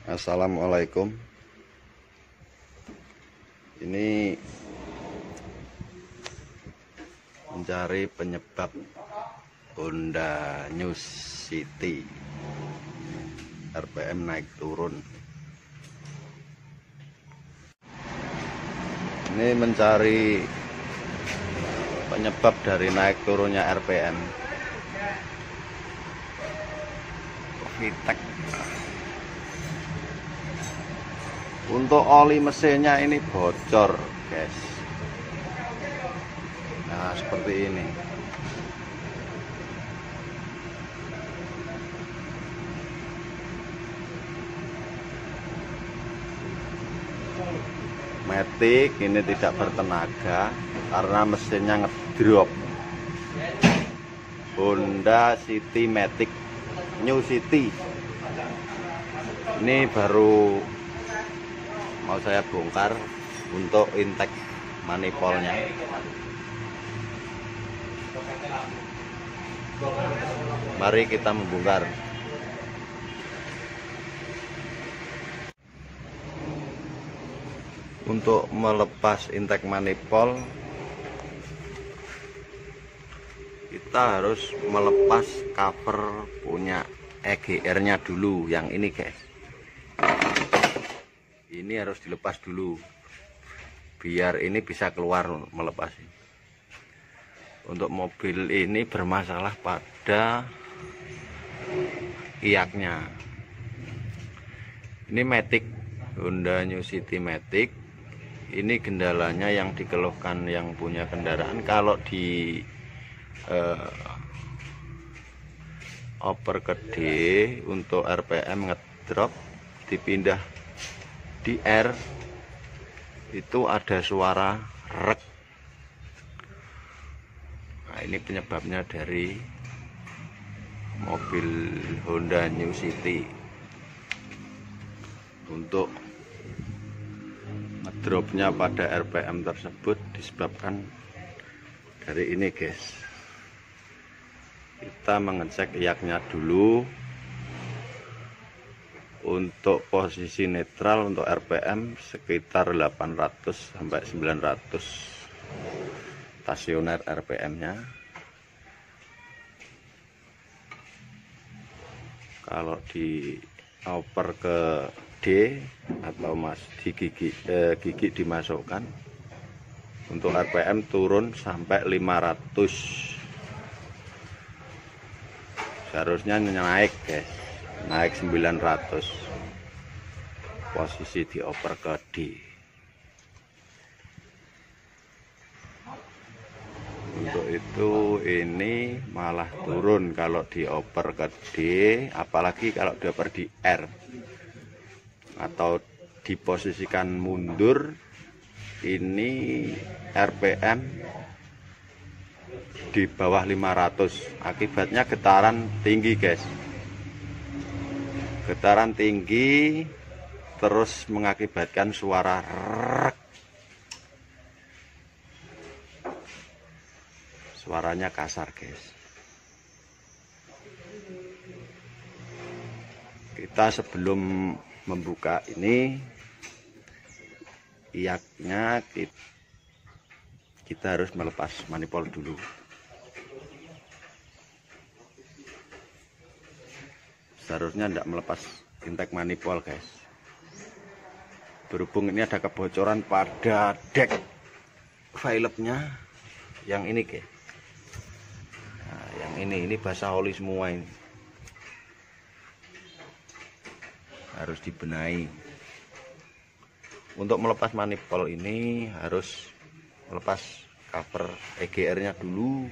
Assalamualaikum. Ini mencari penyebab Honda New City RPM naik turun. Ini mencari penyebab dari naik turunnya RPM. Vitek. Untuk oli mesinnya ini bocor, guys. Nah, seperti ini. Matic ini tidak bertenaga karena mesinnya ngedrop. Honda City Matic New City. Ini baru mau saya bongkar untuk intake manifoldnya. Mari kita membongkar. Untuk melepas intake manifold, kita harus melepas cover punya EGR-nya dulu, yang ini, guys. Ini harus dilepas dulu biar ini bisa keluar melepas. Untuk mobil ini bermasalah pada kiaknya. Ini Matic, Honda New City Matic. Ini kendalanya yang dikeluhkan yang punya kendaraan, kalau di oper ke D untuk RPM ngedrop dipindah di R itu ada suara rek. Nah, ini penyebabnya dari mobil Honda New City. Untuk ngedropnya pada RPM tersebut disebabkan dari ini, guys. Kita mengecek yaknya dulu. Untuk posisi netral untuk RPM sekitar 800 sampai 900 stasioner RPM-nya. Kalau di oper ke D atau di gigi dimasukkan, untuk RPM turun sampai 500. Seharusnya naik, guys. Naik 900 posisi di oper ke D. Untuk itu ini malah turun kalau di oper ke D, apalagi kalau dioper di R atau diposisikan mundur. Ini RPM di bawah 500, akibatnya getaran tinggi, guys. Getaran tinggi terus mengakibatkan suara rek. Suaranya kasar, guys. Kita sebelum membuka ini, iaknya kita harus melepas manifold dulu. Seharusnya tidak melepas intake manifold, guys. Berhubung ini ada kebocoran pada dek valve-nya yang ini, guys. Nah, yang ini basah oli semua ini. Harus dibenahi. Untuk melepas manifold ini harus melepas cover EGR-nya dulu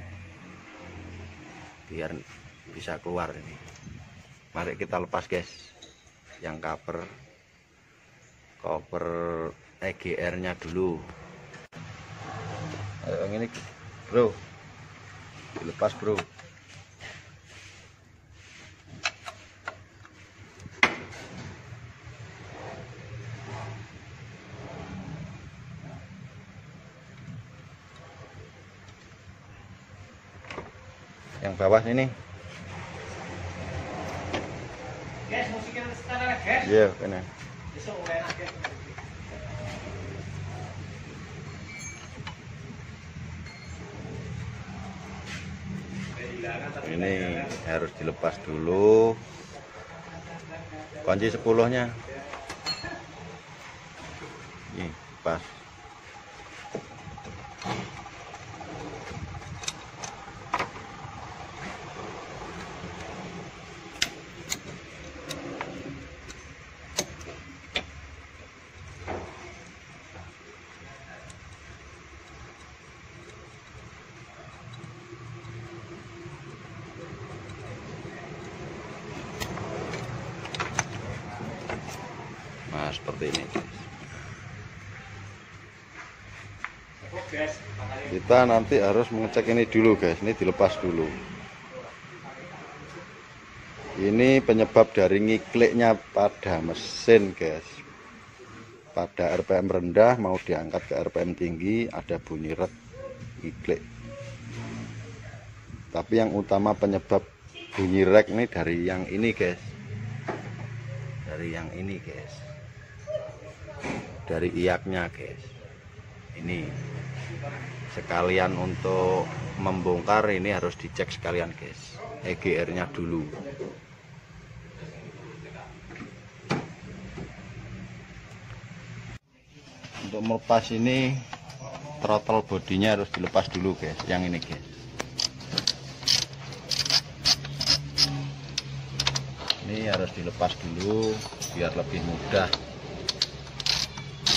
biar bisa keluar ini. Mari kita lepas, guys, yang cover EGR-nya dulu. Yang ini, bro, dilepas, bro. Yang bawah ini. Guys, musikin setelah Iya, kena. Ini harus dilepas dulu kunci 10-nya. Ini pas. Nah, seperti ini. Kita nanti harus mengecek ini dulu, guys. Ini dilepas dulu. Ini penyebab dari ngikliknya pada mesin, guys. Pada RPM rendah mau diangkat ke RPM tinggi, ada bunyi ret ngiklik. Tapi yang utama penyebab bunyi rek ini dari yang ini, guys. Dari yang ini, guys. Dari iaknya, guys. Ini sekalian untuk membongkar ini harus dicek sekalian, guys. EGR-nya dulu. Untuk melepas ini throttle bodinya harus dilepas dulu, guys. Yang ini, guys. Ini harus dilepas dulu biar lebih mudah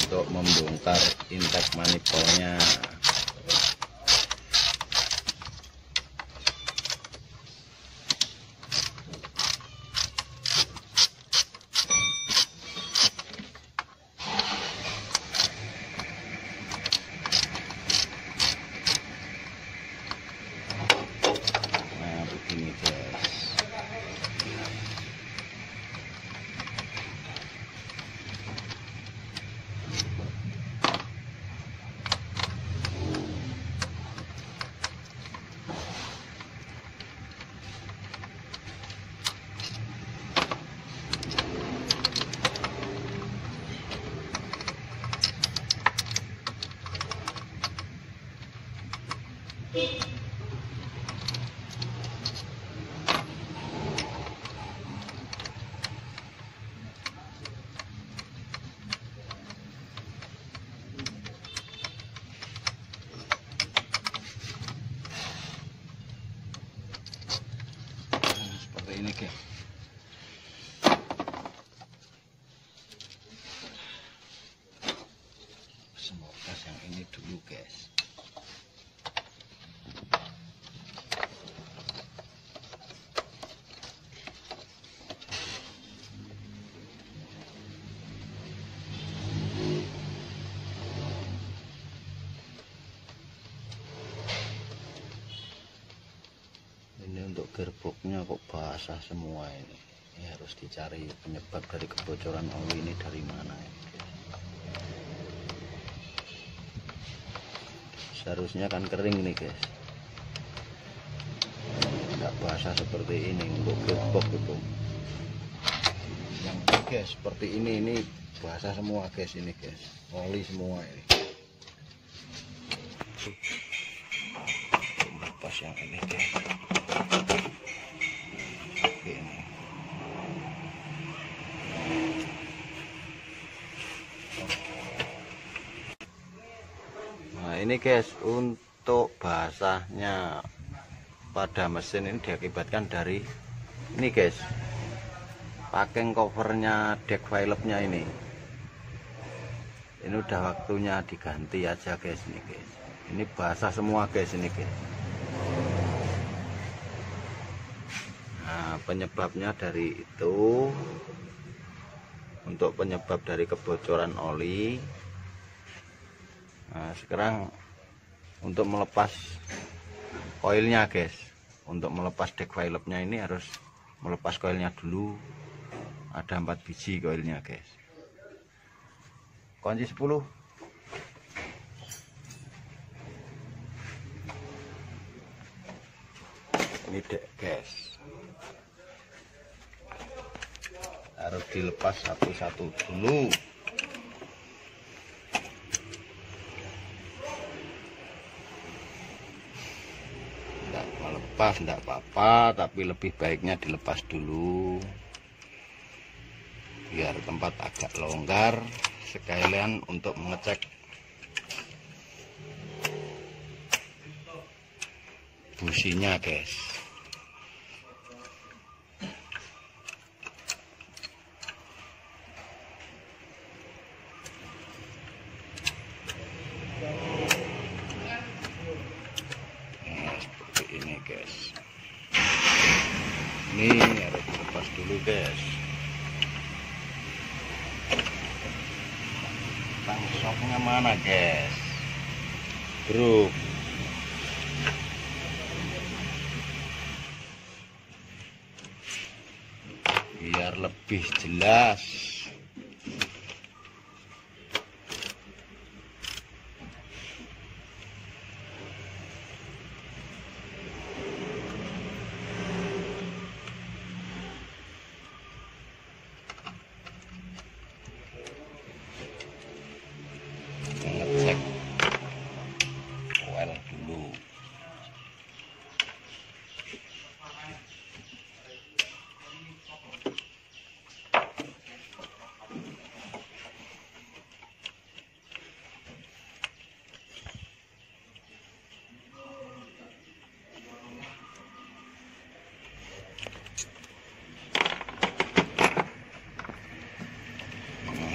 untuk membongkar intake manifoldnya. Nah, begini, guys. Seperti ini, guys. Semoga yang ini dulu, guys. Ini untuk gearboxnya kok basah semua ini. Ini harus dicari penyebab dari kebocoran oli ini dari mana ini. Seharusnya kan kering nih, guys. Nggak basah seperti ini untuk gearbox itu. Yang ini, guys, seperti ini basah semua, guys. Ini, guys, oli semua ini. Lepas yang ini, guys. Nah, ini, guys, untuk basahnya pada mesin ini diakibatkan dari ini, guys, packing covernya deck valve-nya ini udah waktunya diganti aja, guys. Ini, guys, ini basah semua, guys. Ini, guys. Nah, penyebabnya dari itu. Untuk penyebab dari kebocoran oli. Nah, sekarang untuk melepas koilnya, guys. Untuk melepas deck valve-nya ini harus melepas koilnya dulu. Ada 4 biji koilnya, guys. Kunci 10. Ini dek, guys. harus dilepas satu-satu dulu. Tidak melepas tidak apa-apa, tapi lebih baiknya dilepas dulu biar tempat agak longgar, sekalian untuk mengecek businya guys. Nah, seperti ini guys, ini harus dilepas dulu guys. Tangsoknya mana guys, bro? Biar lebih jelas. Ngecek oil dulu.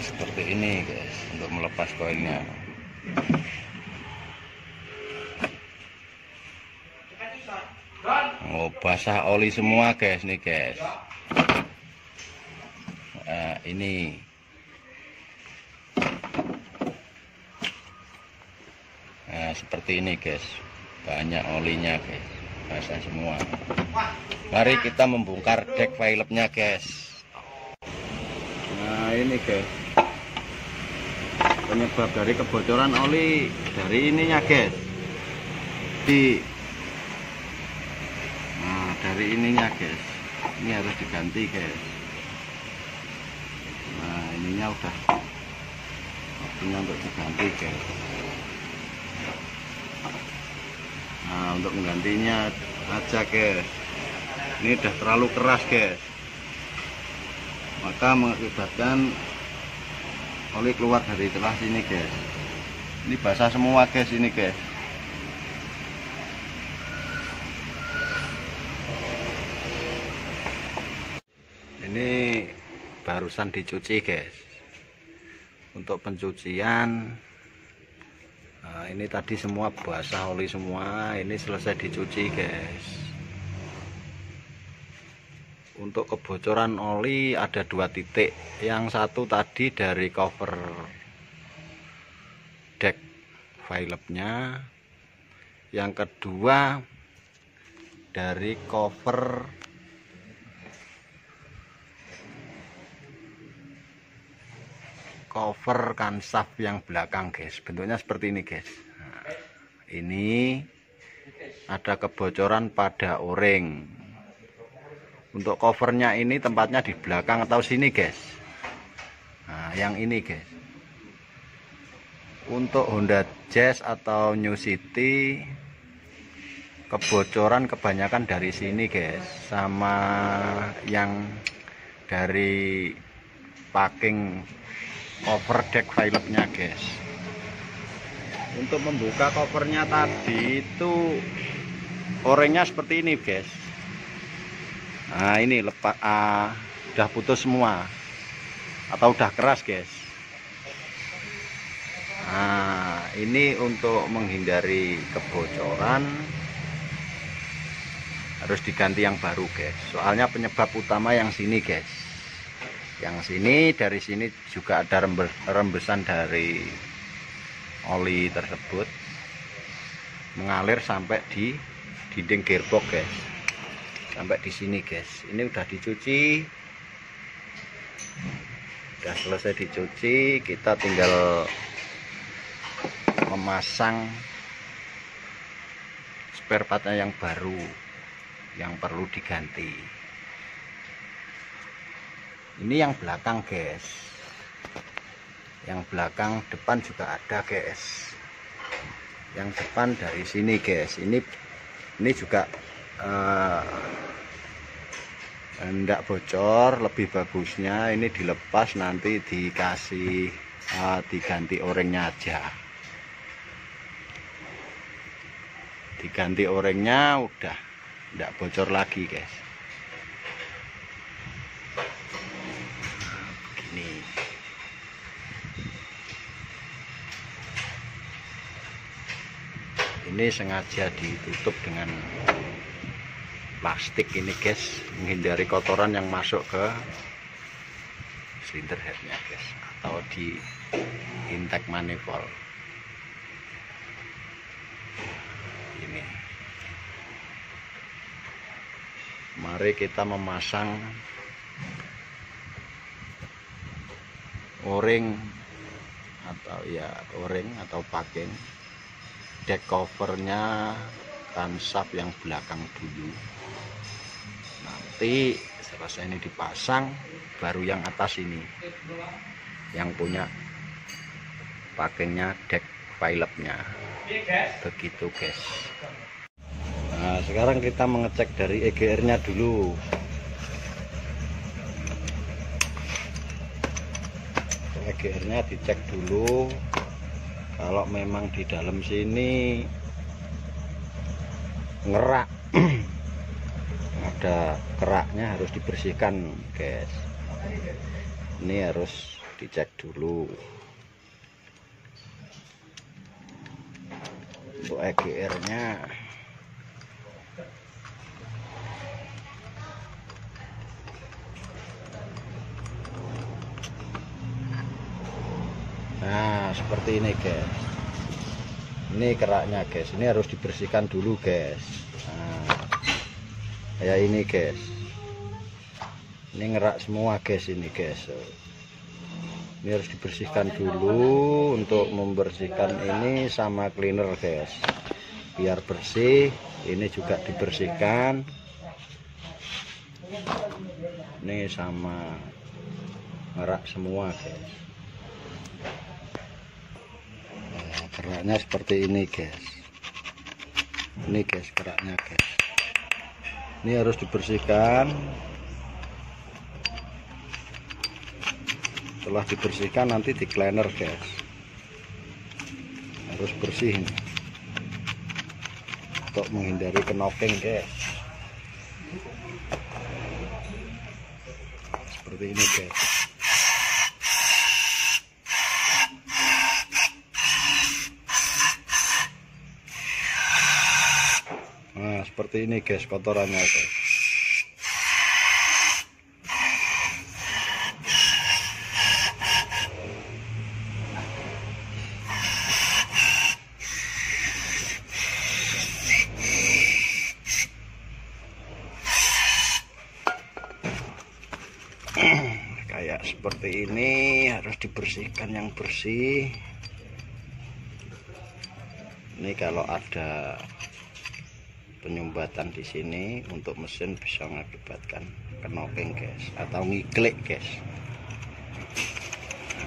Seperti ini guys, untuk melepas koilnya. Oh, basah oli semua guys nih guys. Nah, ini nah, seperti ini guys, banyak olinya guys, basah semua. Mari kita membongkar dek Philipsnya guys. Nah ini guys, penyebab dari kebocoran oli dari ininya guys, nah dari ininya guys, ini harus diganti guys. Nah ininya udah waktunya untuk diganti guys. Nah untuk menggantinya aja guys, ini udah terlalu keras guys, maka mengakibatkan oli keluar dari celah sini guys. Ini basah semua guys ini guys. Ini barusan dicuci guys. Untuk pencucian, nah ini tadi semua basah oli semua, ini selesai dicuci guys. Untuk kebocoran oli ada 2 titik. Yang satu tadi dari cover dek Philipsnya, yang kedua dari cover kansaf yang belakang guys. Bentuknya seperti ini guys. Nah, ini ada kebocoran pada o-ring. Untuk covernya ini tempatnya di belakang atau sini guys. Nah yang ini guys, untuk Honda Jazz atau New City kebocoran kebanyakan dari sini guys, sama yang dari packing cover deck Philipsnya guys. Untuk membuka covernya tadi itu o-ringnya seperti ini guys. Nah ini lepas, udah putus semua atau udah keras guys. Nah ini untuk menghindari kebocoran harus diganti yang baru guys. Soalnya penyebab utama yang sini guys. Yang sini, dari sini juga ada rembesan dari oli tersebut mengalir sampai di dinding gearbox guys. Sampai di sini guys. Ini udah dicuci, udah selesai dicuci, kita tinggal memasang spare partnya yang baru yang perlu diganti. Ini yang belakang guys, yang belakang, depan juga ada guys. Yang depan dari sini guys, ini juga hendak bocor. Lebih bagusnya ini dilepas, nanti dikasih diganti orangnya aja. Diganti orangnya udah enggak bocor lagi guys. Begini. Ini sengaja ditutup dengan plastik ini guys, menghindari kotoran yang masuk ke silinder headnya guys, atau di intake manifold. Ini mari kita memasang o-ring atau packing deck covernya kansap yang belakang dulu. Nanti selesai ini dipasang, baru yang atas ini yang punya packingnya deck pilotnya. Begitu guys. Nah sekarang kita mengecek dari EGR nya dulu. EGR nya dicek dulu. Kalau memang di dalam sini ngerak ada keraknya, harus dibersihkan guys. Ini harus dicek dulu untuk EGR nya. Nah seperti ini guys, ini keraknya guys, ini harus dibersihkan dulu guys. Nah, kayak ini guys, ini ngerak semua guys, ini guys, ini harus dibersihkan dulu. Untuk membersihkan ini sama cleaner guys, biar bersih. Ini juga dibersihkan, ini sama ngerak semua guys. Keraknya seperti ini guys, ini guys keraknya guys, ini harus dibersihkan. Setelah dibersihkan nanti di cleaner guys, harus bersih ini untuk menghindari knocking guys. Seperti ini guys. Nah seperti ini guys kotorannya guys. Kayak seperti ini, harus dibersihkan yang bersih. Ini kalau ada penyumbatan di sini untuk mesin bisa mengakibatkan knocking guys, atau ngiklik guys.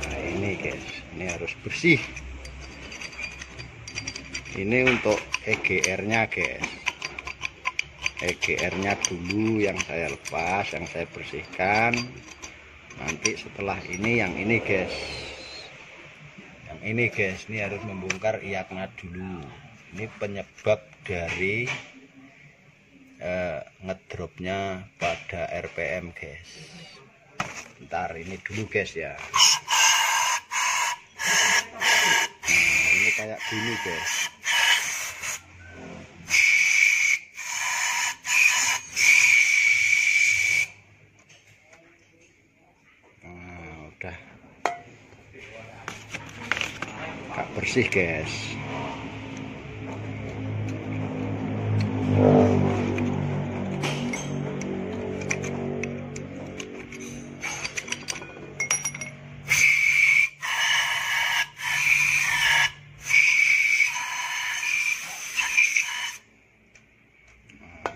Nah ini guys, ini harus bersih. Ini untuk EGR nya guys, EGR nya dulu yang saya lepas, yang saya bersihkan. Nanti setelah ini yang ini guys, yang ini guys, ini harus membongkar iaknya dulu. Ini penyebab dari ngedropnya pada RPM guys. Ntar ini dulu guys ya. Nah, ini kayak gini guys. Nah udah gak bersih guys.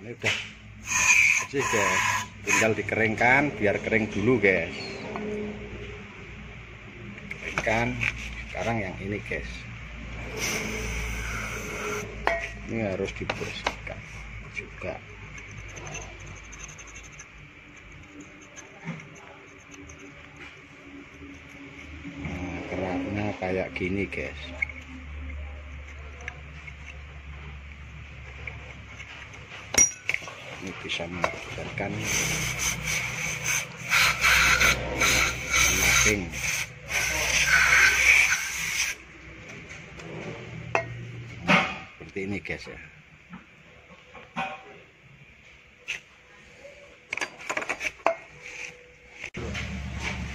Ini udah bersih guys, tinggal dikeringkan biar kering dulu guys. Ikan sekarang yang ini guys, ini harus dibersihkan juga. Nah, keraknya kayak gini guys. Ini bisa mengakibatkan noking. Seperti ini guys ya.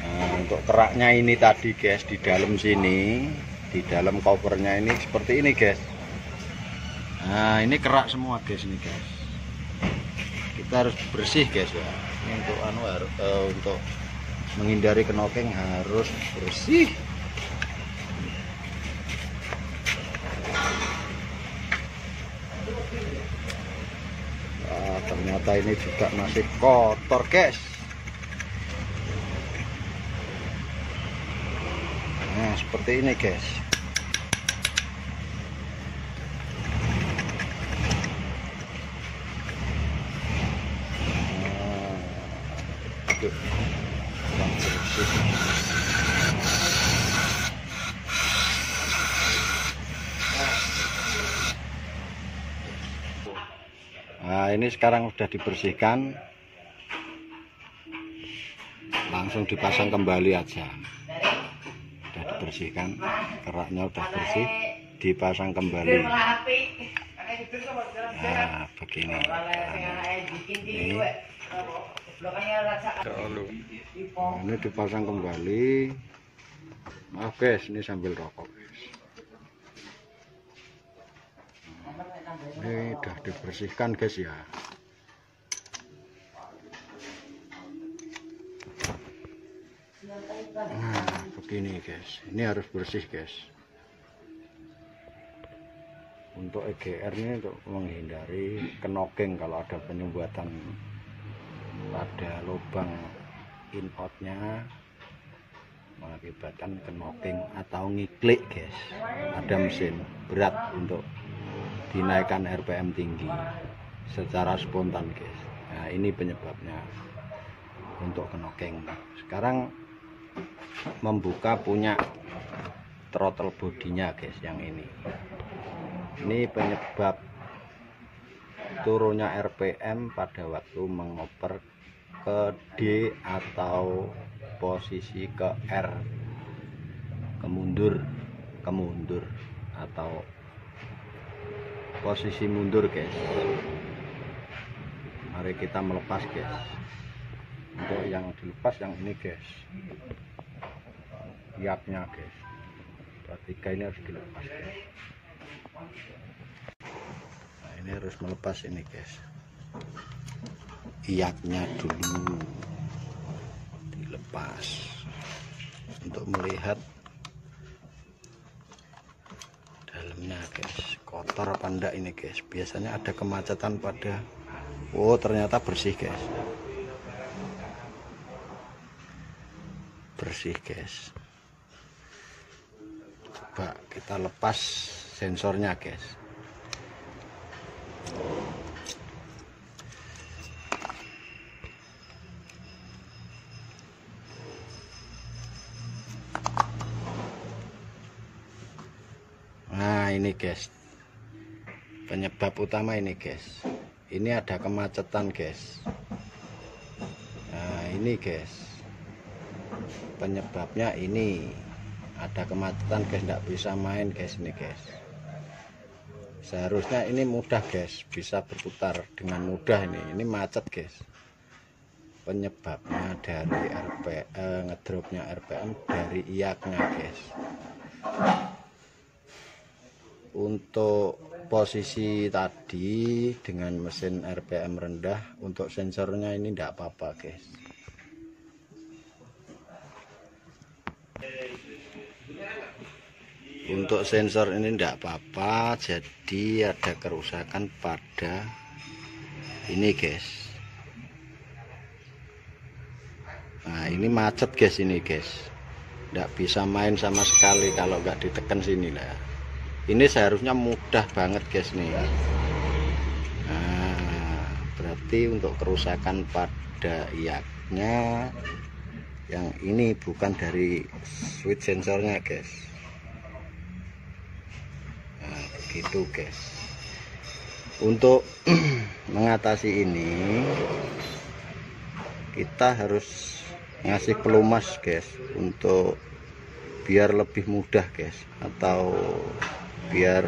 Nah, untuk keraknya ini tadi guys, di dalam sini, di dalam covernya ini seperti ini guys. Nah, ini kerak semua guys, ini guys. Kita harus bersih guys ya. Ini untuk untuk menghindari knoking harus bersih. Nah, ternyata ini juga masih kotor guys. Nah, seperti ini guys. Nah, ini sekarang sudah dibersihkan, langsung dipasang kembali aja. Sudah dibersihkan, keraknya sudah bersih, dipasang kembali. Nah, begini. Ini dipasang kembali. Maaf guys, ini sambil rokok guys. Ini udah dibersihkan guys ya. Nah, begini guys, ini harus bersih guys. Untuk EGR ini untuk menghindari knoking kalau ada penyumbatan pada lubang in-outnya, mengakibatkan knoking atau ngiklik guys. Ada mesin berat untuk dinaikkan RPM tinggi secara spontan guys. Nah, ini penyebabnya untuk knoking. Sekarang membuka punya throttle bodinya guys, yang ini penyebab turunnya RPM pada waktu mengoper ke D atau posisi ke R, kemundur atau posisi mundur guys. Mari kita melepas guys. Untuk yang dilepas yang ini guys, iaknya guys, tiga ini harus dilepas guys. Nah, ini harus melepas ini guys, iaknya dulu dilepas untuk melihat dalamnya guys, kotor apa enggak ini guys. Biasanya ada kemacetan pada, oh ternyata bersih guys, bersih guys. Coba kita lepas sensornya guys. Nah, ini guys, penyebab utama ini guys, ini ada kemacetan guys. Nah, ini guys, penyebabnya ini ada kemacetan guys, tidak bisa main guys ini guys. Seharusnya ini mudah guys, bisa berputar dengan mudah. Ini macet guys. Penyebabnya dari ngedropnya RPM dari iaknya guys. Untuk posisi tadi dengan mesin RPM rendah, untuk sensornya ini tidak apa-apa guys. Untuk sensor ini tidak apa-apa, jadi ada kerusakan pada ini guys. Nah, ini macet guys, ini guys, nggak bisa main sama sekali kalau nggak ditekan sini lah. Ini seharusnya mudah banget guys nih. Nah, berarti untuk kerusakan pada iaknya yang ini bukan dari switch sensornya guys. Nah, begitu guys. Untuk mengatasi ini kita harus ngasih pelumas guys, untuk biar lebih mudah guys, atau biar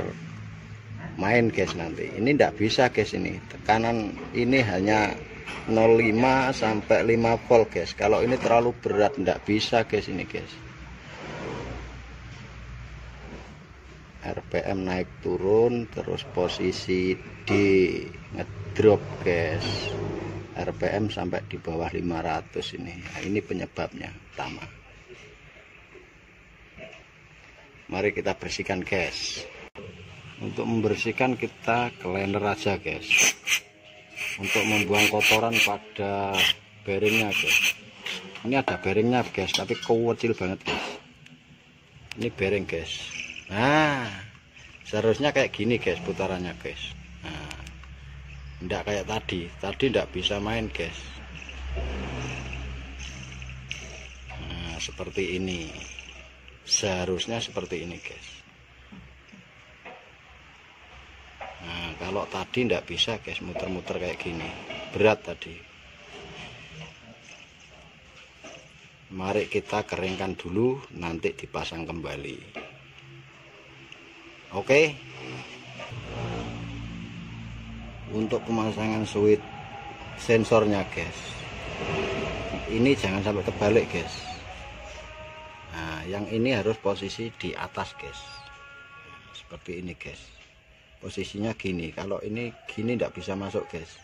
main guys. Nanti ini tidak bisa guys, ini tekanan ini hanya 0,5 sampai 5 volt guys. Kalau ini terlalu berat tidak bisa guys, ini guys. RPM naik turun, terus posisi D ngedrop guys, RPM sampai di bawah 500 ini. Nah, ini penyebabnya utama. Mari kita bersihkan guys. Untuk membersihkan kita cleaner aja guys, untuk membuang kotoran pada bearingnya guys. Ini ada bearingnya guys, tapi kecil banget guys. Ini bearing guys. Nah, seharusnya kayak gini guys putarannya guys. Nah, tidak kayak tadi tidak bisa main guys. Nah, seperti ini, seharusnya seperti ini guys. Nah, kalau tadi tidak bisa guys, muter-muter kayak gini, berat tadi. Mari kita keringkan dulu, nanti dipasang kembali. Oke. Untuk pemasangan switch sensornya guys, ini jangan sampai kebalik guys. Nah, yang ini harus posisi di atas guys. Nah, seperti ini guys, posisinya gini. Kalau ini gini tidak bisa masuk guys,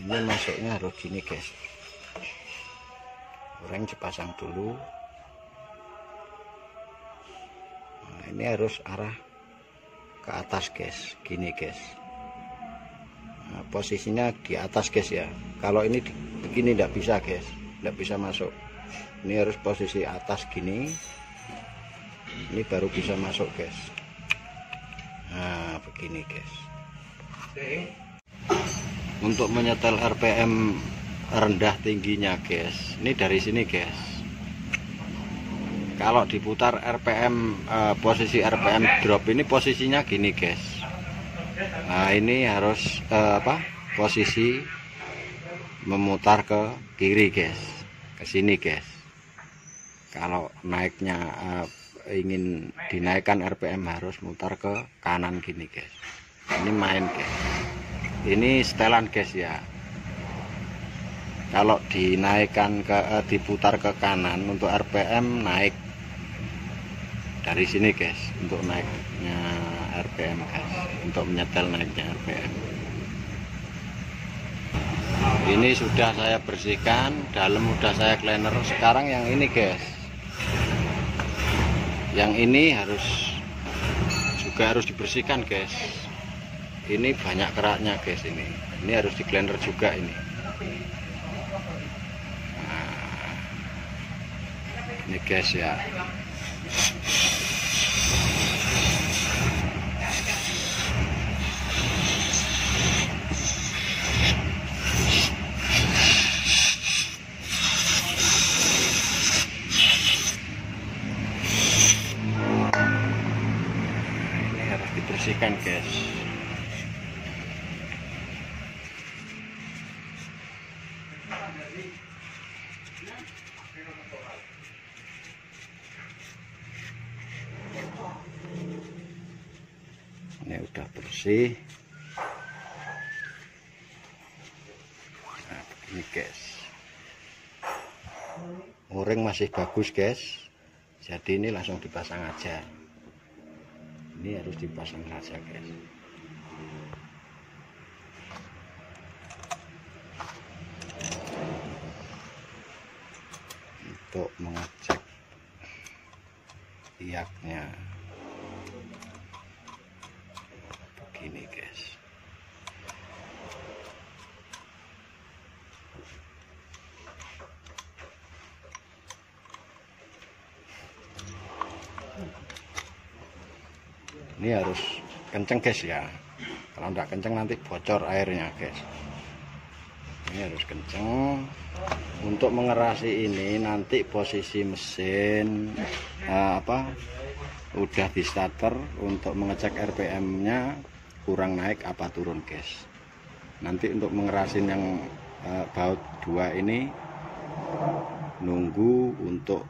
ini masuknya harus gini guys. Orang dipasang dulu. Nah, ini harus arah ke atas guys, gini guys. Nah, posisinya di atas guys ya. Kalau ini begini tidak bisa guys, tidak bisa masuk. Ini harus posisi atas gini, ini baru bisa masuk guys. Nah, begini guys. Untuk menyetel RPM rendah tingginya guys, ini dari sini guys. Kalau diputar RPM, posisi RPM drop ini posisinya gini guys. Nah, ini harus posisi memutar ke kiri guys, ke sini guys. Kalau naiknya ingin dinaikkan RPM harus mutar ke kanan gini guys. Ini main guys, ini setelan guys ya. Kalau dinaikkan diputar ke kanan untuk RPM naik dari sini guys, untuk naiknya RPM guys, untuk menyetel naiknya RPM. Ini sudah saya bersihkan, dalam sudah saya cleaner. Sekarang yang ini guys, yang ini juga harus dibersihkan guys. Ini banyak keraknya guys, ini harus di cleaner juga ini. Nah, ini guys ya. Bersihkan guys. Ini udah bersih. Nah, begini guys. O-ring masih bagus guys. Jadi ini langsung dipasang aja. Ini harus dipasang saja guys. Untuk mengecek iaknya begini guys. Ini harus kenceng guys ya, kalau enggak kenceng nanti bocor airnya guys. Ini harus kenceng. Untuk mengerasi ini nanti posisi mesin udah di starter untuk mengecek RPM nya kurang naik apa turun guys. Nanti untuk mengerasin yang baut 2 ini nunggu untuk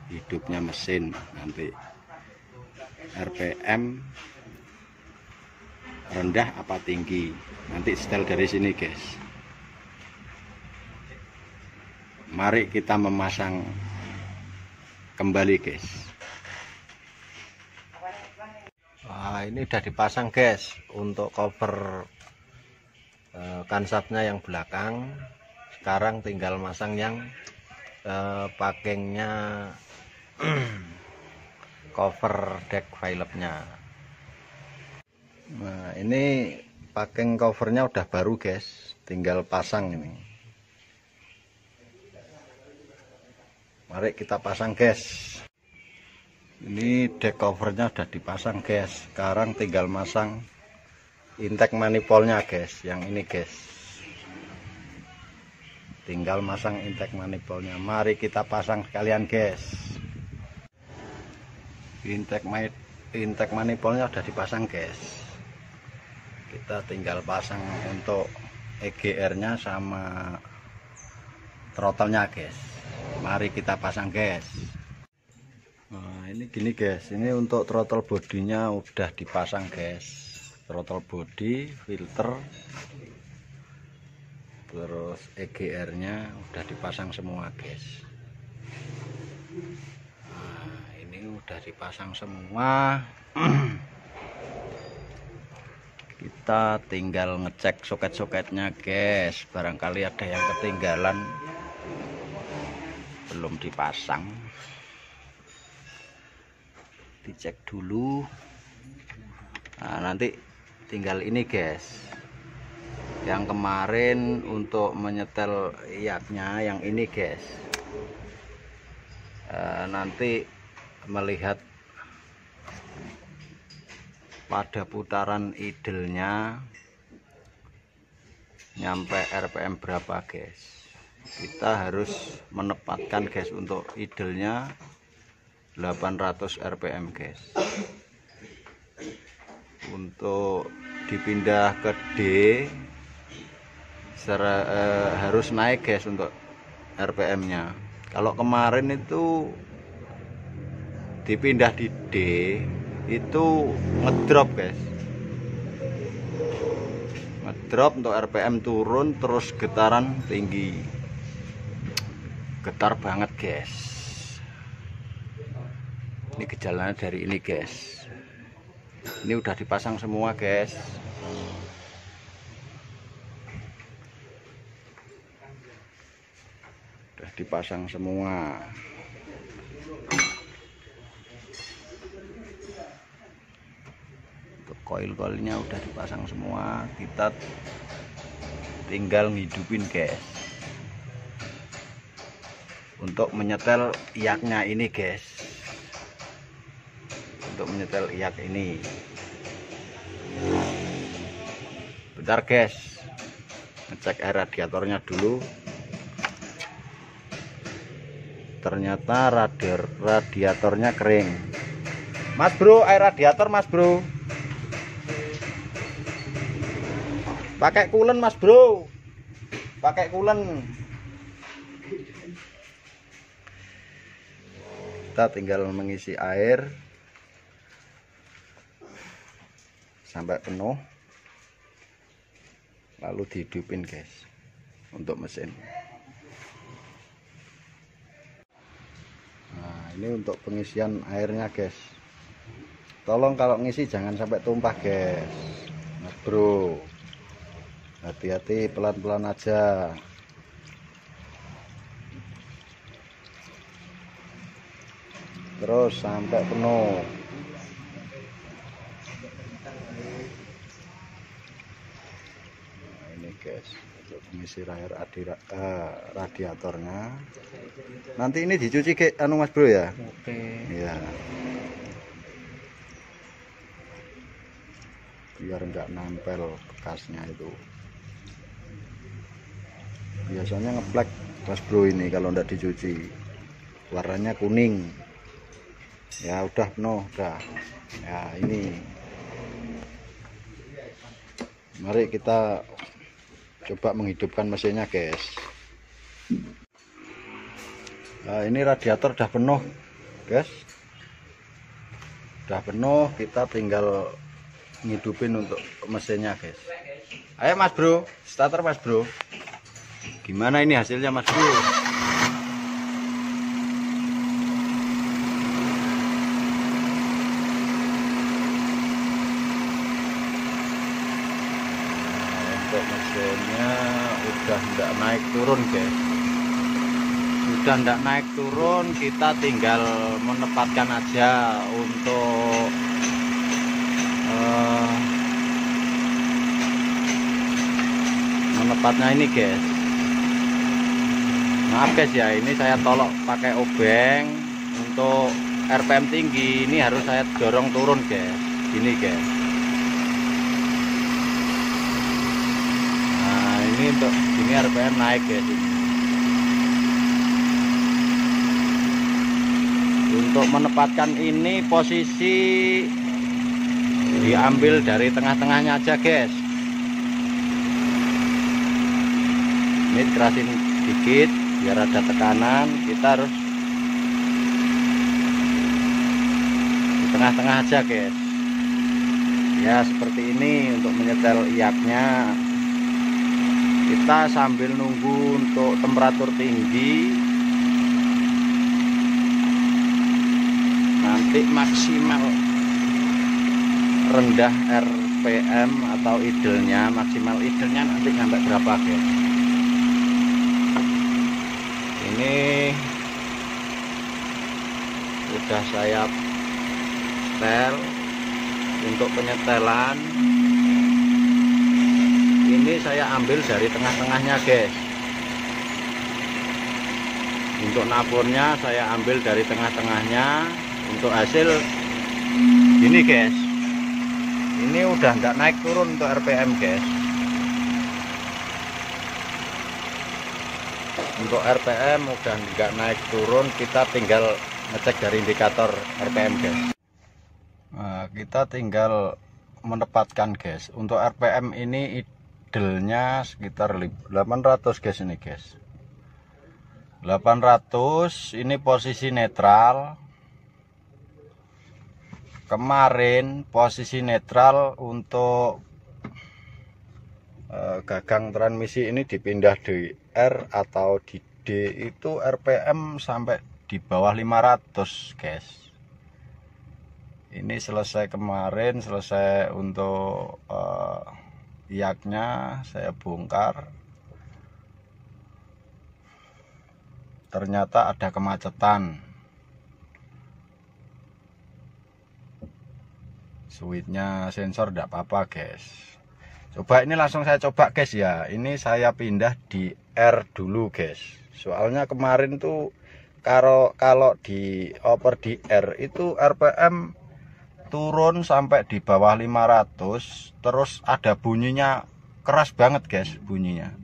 hidupnya mesin, nanti RPM rendah apa tinggi nanti setel dari sini guys. Mari kita memasang kembali guys. Wah, ini udah dipasang guys untuk cover kansapnya yang belakang. Sekarang tinggal masang yang pakengnya cover deck Philipsnya. Nah, ini pakeng covernya udah baru guys, tinggal pasang ini. Mari kita pasang guys. Ini deck covernya udah dipasang guys. Sekarang tinggal masang intake manifoldnya guys, yang ini guys. Tinggal masang intake manifoldnya. Mari kita pasang sekalian guys. Intake manifoldnya udah dipasang guys. Kita tinggal pasang untuk EGR nya sama throttle-nya guys. Mari kita pasang guys. Nah, ini gini guys, ini untuk throttle bodinya udah dipasang guys. Throttle body, filter, terus EGR nya udah dipasang semua guys. Nah, ini udah dipasang semua. Kita tinggal ngecek soket-soketnya guys, barangkali ada yang ketinggalan belum dipasang, dicek dulu. Nah, nanti tinggal ini guys, yang kemarin untuk menyetel iaknya yang ini guys. Nanti melihat pada putaran idle-nya nyampe RPM berapa guys. Kita harus menempatkan guys untuk idle-nya 800 RPM guys. Untuk dipindah ke D harus naik guys untuk RPM nya. Kalau kemarin itu dipindah di D itu ngedrop guys, ngedrop untuk RPM turun, terus getaran tinggi, getar banget guys. Ini gejalanya dari ini guys. Ini udah dipasang semua guys. Udah dipasang semua. Untuk koil-koilnya udah dipasang semua. Kita tinggal ngidupin guys. Untuk menyetel iaknya ini guys. Untuk menyetel iak ini, bentar guys, ngecek air radiatornya dulu. Ternyata radiatornya kering. Mas bro, air radiator mas bro, pakai coolant mas bro, pakai coolant. Kita tinggal mengisi air sampai penuh, lalu dihidupin guys untuk mesin. Nah, ini untuk pengisian airnya guys. Tolong kalau ngisi jangan sampai tumpah guys, mas bro, hati-hati, pelan-pelan aja. Terus sampai penuh. Guys, untuk pengisi air radiatornya. Nanti ini dicuci ke mas bro ya. Oke. Ya. biar nggak nempel bekasnya itu. Biasanya ngeplek Mas Bro ini kalau nggak dicuci, warnanya kuning. Ya udah penuh, udah. Ya ini, mari kita coba menghidupkan mesinnya guys. Nah, ini radiator udah penuh guys, udah penuh. Kita tinggal ngidupin untuk mesinnya guys. Ayo Mas Bro, starter Mas Bro. Gimana ini hasilnya Mas Bro? Untuk mesinnya udah enggak naik turun guys, sudah enggak naik turun. Kita tinggal menempatkan aja untuk menempatnya ini guys. Maaf guys ya, ini saya tolok pakai obeng. Untuk RPM tinggi ini harus saya dorong turun guys, ini guys. Ini untuk ini RPM naik guys. Untuk menempatkan ini posisi diambil dari tengah-tengahnya aja guys. Ini kerasin dikit biar ada tekanan. Kita harus di tengah-tengah aja guys. Ya seperti ini untuk menyetel iaknya. Kita sambil nunggu untuk temperatur tinggi, nanti maksimal rendah RPM atau idle-nya, maksimal idle-nya nanti sampai berapa guys. Ini udah saya setel. Untuk penyetelan ini saya ambil dari tengah-tengahnya guys. Untuk naburnya saya ambil dari tengah-tengahnya. Untuk hasil ini guys, ini udah nggak naik turun untuk RPM guys. Untuk RPM udah nggak naik turun. Kita tinggal ngecek dari indikator RPM guys. Nah, kita tinggal menempatkan guys. Untuk RPM ini idle-nya sekitar 800 guys ini guys. 800 ini posisi netral. Kemarin posisi netral untuk gagang transmisi ini dipindah di R atau di D, itu RPM sampai di bawah 500 guys. Ini selesai kemarin, selesai untuk iaknya saya bongkar. Ternyata ada kemacetan. Switchnya sensor tidak apa-apa guys. Coba ini langsung saya coba guys ya. Ini saya pindah di R dulu guys. Soalnya kemarin tuh kalau dioper di R itu RPM turun sampai di bawah 500. Terus ada bunyinya keras banget guys bunyinya.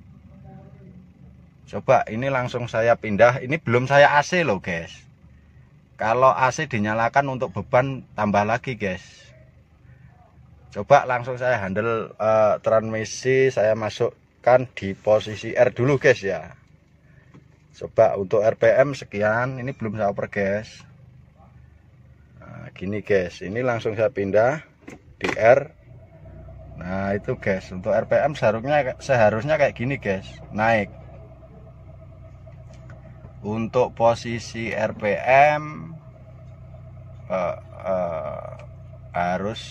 Coba ini langsung saya pindah. Ini belum saya AC loh guys. Kalau AC dinyalakan untuk beban tambah lagi guys. Coba langsung saya handle transmisi, saya masukkan di posisi R dulu guys ya. Coba untuk RPM sekian, ini belum saya oper guys. Nah, gini guys, ini langsung saya pindah di R. Nah itu guys, untuk RPM seharusnya kayak gini guys, naik. Untuk posisi RPM harus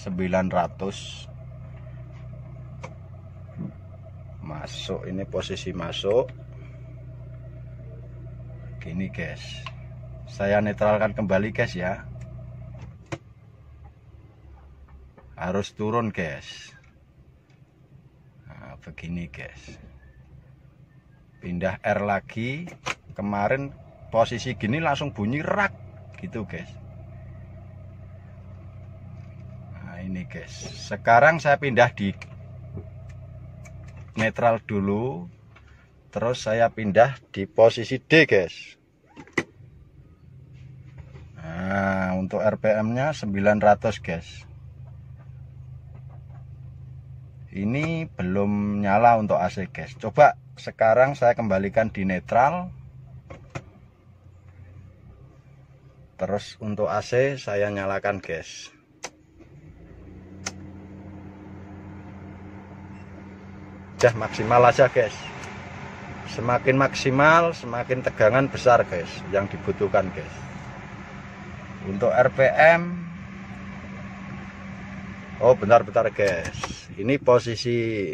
900 masuk. Ini posisi masuk gini guys. Saya netralkan kembali guys ya. Harus turun guys. Nah, begini guys. Pindah R lagi. Kemarin posisi gini langsung bunyi rak gitu guys. ini guys. Sekarang saya pindah di netral dulu, terus saya pindah di posisi D guys. Nah, untuk RPM nya 900 guys. Ini belum nyala untuk AC guys. Coba sekarang saya kembalikan di netral. Terus untuk AC saya nyalakan guys. Udah maksimal aja guys. Semakin maksimal semakin tegangan besar guys yang dibutuhkan guys. Untuk RPM, oh bentar guys, ini posisi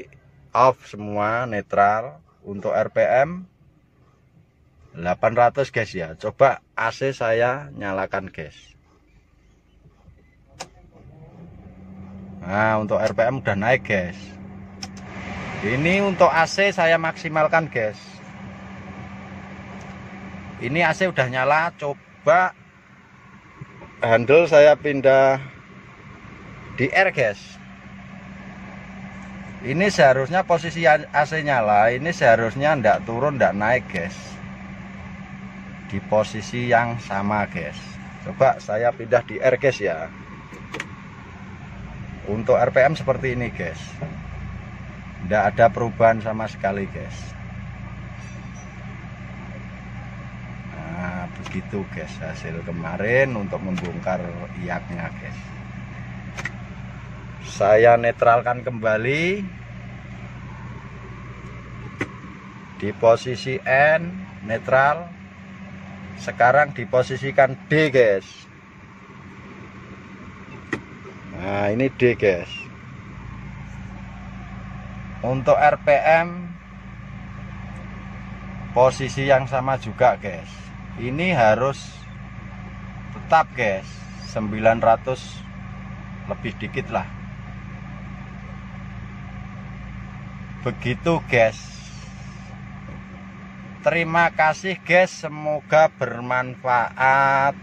off semua, netral. Untuk RPM 800 guys ya. Coba AC saya nyalakan guys. Nah, untuk RPM udah naik guys. Ini untuk AC saya maksimalkan guys. Ini AC udah nyala. Coba handle saya pindah di R guys. Ini seharusnya posisi AC nyala. Ini seharusnya ndak turun ndak naik guys, di posisi yang sama guys. Coba saya pindah di R guys ya. Untuk RPM seperti ini guys, ndak ada perubahan sama sekali guys. Nah begitu guys hasil kemarin untuk membongkar iaknya guys. Saya netralkan kembali di posisi N, netral. Sekarang diposisikan D guys. Nah ini D guys. Untuk RPM posisi yang sama juga guys. Ini harus tetap guys 900 lebih dikit lah. Begitu guys. Terima kasih guys, semoga bermanfaat.